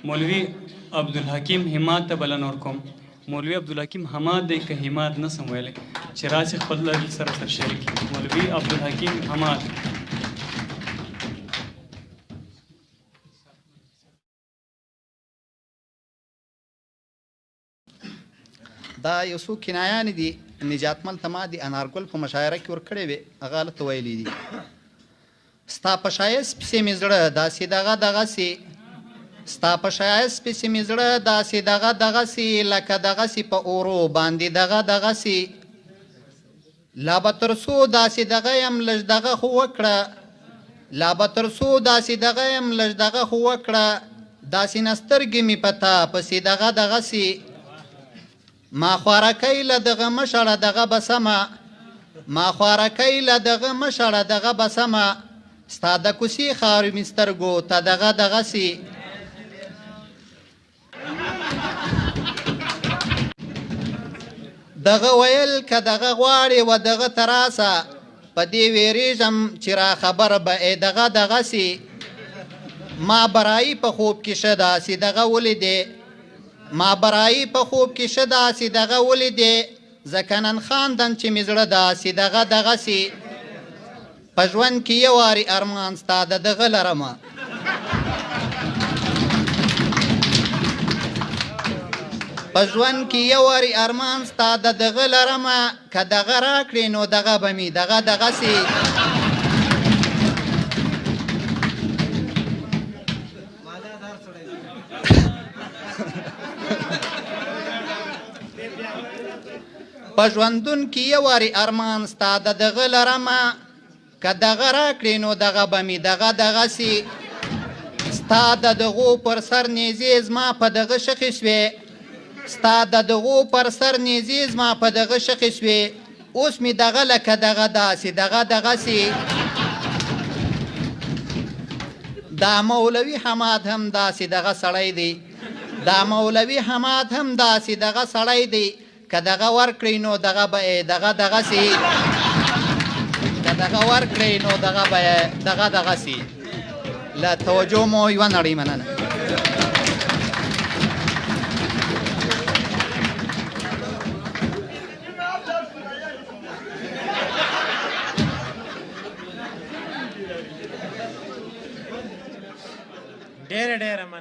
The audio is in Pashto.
مولوي عبدالحکیم حماد ته بلنه ورکوم. مولوي عبدالحکیم حماد دی که حماد نسم ویلی چې راشي خپل دلیل سره شریک کړي. مولوي عبدالحکیم حماد. دا یو څو کنایانې دي نجاتمل ته ما د انارګل په مشاعره کې ورکړې وې، هغه هلته ویلي دي: ستا په ښایست پسې مې زړه داسې دغسې، ستا په ښایست پسې مې زړه داسې دغسې، لکه دغسې په اورو باندې دغسې، لا به تر څو داسې دغه یم لږ دغه خو وکړه، لا به تر څو داسې دغه یم لږ دغه خو وکړه، داسې نه سترګې مې په تا پسې دغسې، ما خوارکی له دغه مشړه دغه بسمه، ما خوارکی له دغه مشړه دغه بسمه، ستا د کوڅې خاورې مې سترګو ته دغسې. دغه ویل که دغه غواړې و دغه تراسه، په دې ویرېږم چې را خبر به ای دغسې، ما برایي په خوب کې شه داسې دغه ولیدې، ما برایي په خوب کې شه داسې دغه ولیدې، ځکه نن خاندم چې مې زړه داسې دغسې، په ژوند کې یو وارې ارمان ستا د دغه لرمه، په ژوند کې یو وارې ارمان ستا د دغه لرمه، که دغه راکړې نو دغه به مې دغسې. په ژوندون کې یو وارې ارمان ستا د دغه لرمه، که دغه راکړې نو دغه به مې دغسې، ستا د دغو پر سر نیزې زما په دغه شخې شوې، ستا د دغو پر سر نیزې زما په دغه شخې شوې، اوس مې دغه لکه دغه داسې دغسې. دا مولوي حماد هم داسې دغه سړی دی، دا مولوي حماد هم داسې دغه سړی دی، که دغه ورکړئ نو دغه به یې دغسې، که دغه ورکړئ نو دغه به یې دغسې. له توجه مو یوه نړۍ مننه. ډېره مننه.